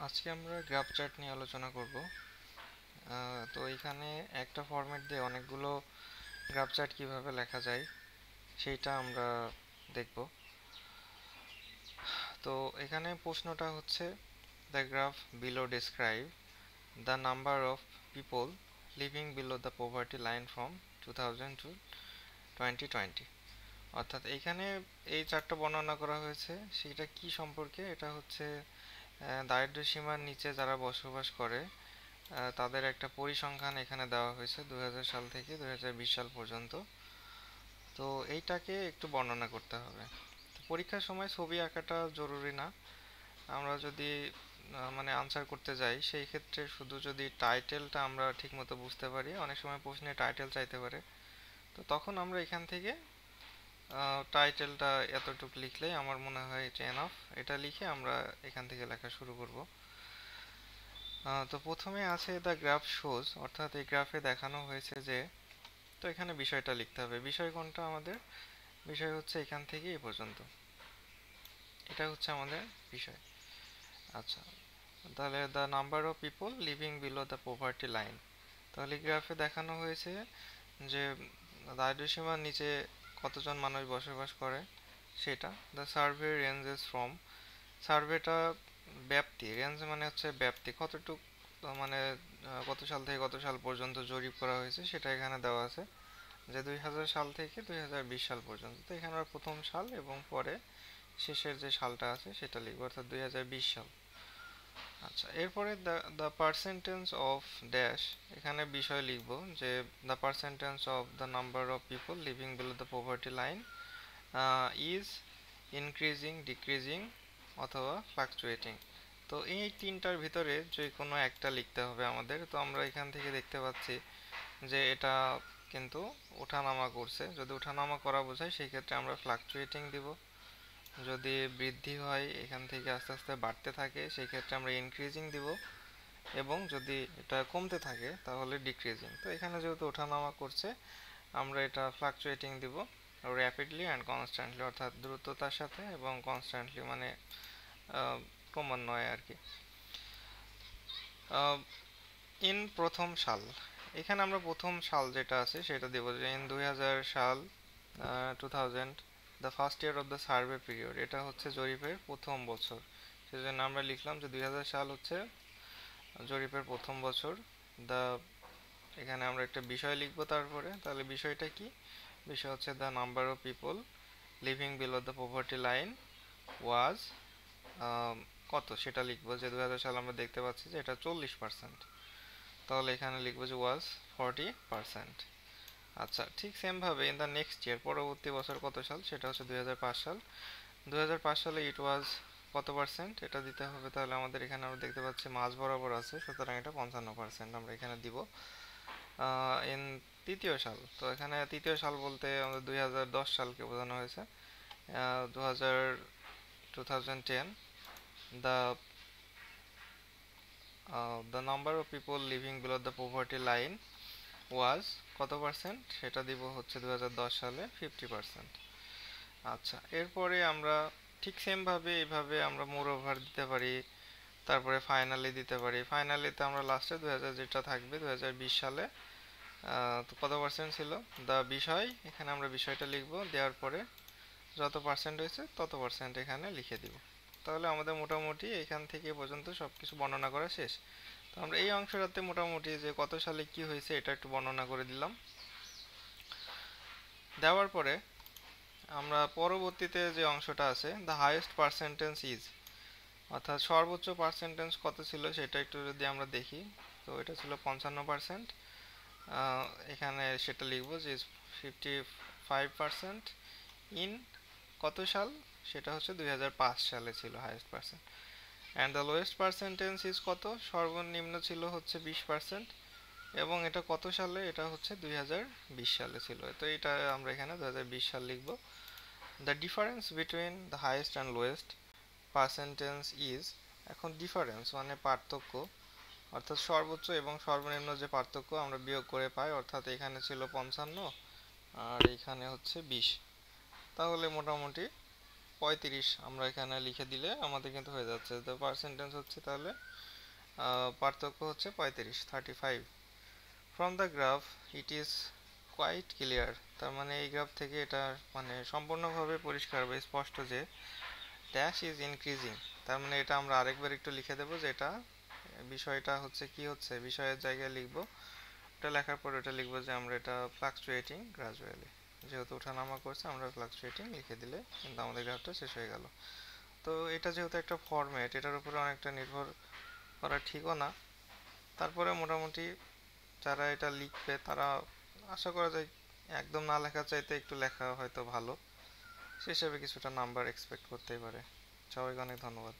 আজকে আমরা graph chart নিয়ে আলোচনা করব। তো এখানে একটা ফরম্যাট দিয়ে অনেকগুলো গ্রাফ চার্ট কিভাবে লেখা যায় সেইটা আমরা দেখব। তো এখানে প্রশ্নটা হচ্ছে the graph below describe the number of people living below the poverty line from 2000 to 2020। অর্থাৎ এখানে এই চারটা বর্ণনা করা হয়েছে সেটা কি সম্পর্কে, এটা হচ্ছে দারিদ্র্য সীমার নিচে যারা বসবাস করে তাদের একটা পরিসংখ্যান এখানে দেওয়া হয়েছে 2000 সাল থেকে 2020 সাল পর্যন্ত। তো এইটাকে একটু বর্ণনা করতে হবে। তো পরীক্ষার সময় ছবি আঁকাটা জরুরি না। আমরা যদি মানে আনসার করতে যাই সেই ক্ষেত্রে শুধু যদি টাইটেলটা আমরা ঠিকমতো বুঝতে পারি, অনেক সময় প্রশ্নে টাইটেল চাইতে পারে, তো তখন আমরা এখান থেকে টাইটেলটা এতটুকু লিখলেই আমার মনে হয় এটা এনাফ। এটা লিখে আমরা এখান থেকে লেখা শুরু করব। তো প্রথমে আছে দ্য গ্রাফ শোজ, অর্থাৎ এই গ্রাফে দেখানো হয়েছে যে, তো এখানে বিষয়টা লিখতে হবে। বিষয় কোনটা আমাদের? বিষয় হচ্ছে এখান থেকে এই পর্যন্ত, এটা হচ্ছে আমাদের বিষয়। আচ্ছা, তাহলে the number of people living below the poverty line, তাহলে গ্রাফে দেখানো হয়েছে যে দারিদ্র্যসীমার নিচে কতজন মানুষ বসবাস করে সেটা। দ্য সার্ভে রেঞ্জেস ফ্রম, সার্ভেটা ব্যাপ্তি, রেঞ্জ মানে হচ্ছে ব্যাপ্তি, কতটুক মানে কত সাল থেকে কত সাল পর্যন্ত জরিপ করা হয়েছে সেটা এখানে দেওয়া আছে, যে 2000 সাল থেকে 2020 সাল পর্যন্ত। তো এখানে আমরা প্রথম সাল এবং পরে শেষের যে সালটা আছে সেটা লিখব, অর্থাৎ 2020 সাল। আচ্ছা, এরপরে দ্য পার্সেন্টেজ অফ ড্যাশ, এখানে বিষয় লিখব যে the percentage of the number of people living below the poverty line is increasing, decreasing অথবা ফ্লাকচুয়েটিং। তো এই তিনটার ভিতরে যে কোনো একটা লিখতে হবে আমাদের। তো আমরা এখান থেকে দেখতে পাচ্ছি যে এটা কিন্তু ওঠানামা করছে। যদি ওঠানামা করা বোঝায় সেই ক্ষেত্রে আমরা ফ্লাকচুয়েটিং দিব। যদি বৃদ্ধি হয় এখান থেকে আস্তে আস্তে বাড়তে থাকে সেই ক্ষেত্রে আমরা ইনক্রিজিং দিব, এবং যদি এটা কমতে থাকে তাহলে ডিক্রিজিং। তো এখানে যেহেতু ওঠানামা করছে আমরা এটা ফ্লাকচুয়েটিং দিব, র্যাপিডলি অ্যান্ড কনস্ট্যান্টলি, অর্থাৎ দ্রুততার সাথে এবং কনস্ট্যান্টলি মানে ক্রমান্বয়ে আর কি। ইন প্রথম সাল, এখানে আমরা প্রথম সাল যেটা আছে সেটা দেবো যে ইন 2000 সাল, 2000 the first year of the survey period, এটা হচ্ছে জরিপের প্রথম বছর। সেজন্য আমরা লিখলাম যে 2000 সাল হচ্ছে জরিপের প্রথম বছর। দ্য, এখানে আমরা একটা বিষয় লিখবো তারপরে, তাহলে বিষয়টা কি? বিষয় হচ্ছে the number of people living below the poverty line ওয়াজ, কত সেটা লিখবো, যে 2000 সাল আমরা দেখতে পাচ্ছি যে এটা 40%, তাহলে এখানে লিখবো যে ওয়াজ 40%। আচ্ছা, ঠিক সেম ভাবে ইন দ্য নেক্সট ইয়ার, পরবর্তী বছর কত সাল, সেটা হচ্ছে 2005 সাল। 2005 সালে ইট ওয়াজ কত পার্সেন্ট এটা দিতে হবে, তাহলে আমাদের এখানে আমরা দেখতে পাচ্ছি মাঝ বরাবর আছে, সুতরাং এটা 55% আমরা এখানে দিব। ইন তৃতীয় সাল, তো এখানে তৃতীয় সাল বলতে আমাদের 2010 সালকে বোঝানো হয়েছে। 2000, 2010 the the number of people living below the poverty line ওয়াজ কত পার্সেন্ট, সেটা দিব হচ্ছে 2010 সালে 50%। আচ্ছা, এরপরে আমরা ঠিক সেম ভাবে এইভাবে আমরা মোর ওভার দিতে পারি, তারপরে ফাইনালি দিতে পারি। ফাইনালিতে আমরা লাস্টে 2000 যেটা থাকবে 2020 সালে তো কত পার্সেন্ট ছিল দা বিষয়, এখানে আমরা বিষয়টা লিখব, দেওয়ার পরে যত পার্সেন্ট হয়েছে তত পার্সেন্ট এখানে লিখে দিব। তাহলে আমাদের মোটামুটি এখান থেকে এ পর্যন্ত সব কিছু বর্ণনা করা শেষ। তো আমরা এই অংশটাতে মোটামুটি যে কত সালে কি হয়েছে এটা একটু বর্ণনা করে দিলাম। দেওয়ার পরে আমরা পরবর্তীতে যে অংশটা আছে দ্য হাইয়েস্ট পার্সেন্টেজ ইজ, অর্থাৎ সর্বোচ্চ পার্সেন্টেজ কত ছিল সেটা একটু যদি আমরা দেখি, তো এটা ছিল 55%। এখানে সেটা লিখবো যে 55% ইন কত সাল, সেটা হচ্ছে 2005 সালে ছিল highest percent. And the lowest percentage is কত, সর্বনিম্ন ছিল হচ্ছে 20%, এবং এটা কত সালে, এটা হচ্ছে 2020 সালে ছিল। তো এটা আমরা এখানে 2020 সাল লিখব। The difference between the highest and lowest percentage is, এখন ডিফারেন্স মানে পার্থক্য, অর্থাৎ সর্বোচ্চ এবং সর্বনিম্ন যে পার্থক্য আমরা বিয়োগ করে পাই, অর্থাৎ এখানে ছিল 55 আর এখানে হচ্ছে 20, তাহলে মোটামুটি 35 আমরা এখানে লিখে দিলে আমাদের কিন্তু হয়ে যাচ্ছে। তো পার্সেন্টেজ হচ্ছে তাহলে পার্থক্য হচ্ছে 35 from the graph it is quite clear. তার মানে এই গ্রাফ থেকে এটা মানে সম্পূর্ণভাবে পরিষ্কার বা স্পষ্ট যে ড্যাশ ইজ ইনক্রিজিং। তার মানে এটা আমরা আরেকবার একটু লিখে দেবো যে এটা বিষয়টা হচ্ছে কি হচ্ছে, বিষয়ের জায়গায় লিখবো, ওটা লেখার পর ওটা লিখবো যে আমরা এটা ফ্লাকচুয়েটিং গ্রাজুয়ালি, যেহেতু ওঠানামা করছে আমরা ফ্লাকচুয়েটিং লিখে দিলে কিন্তু আমাদের গ্রাফটা শেষ হয়ে গেল। তো এটা যেহেতু একটা ফরম্যাট, এটার উপরে অনেকটা নির্ভর করা ঠিকও না, তারপরে মোটামুটি যারা এটা লিখবে তারা আশা করা যায় একদম না লেখার চাইতে একটু লেখা হয়তো ভালো, সে হিসেবে কিছুটা নাম্বার এক্সপেক্ট করতেই পারে। সবাইকে অনেক ধন্যবাদ।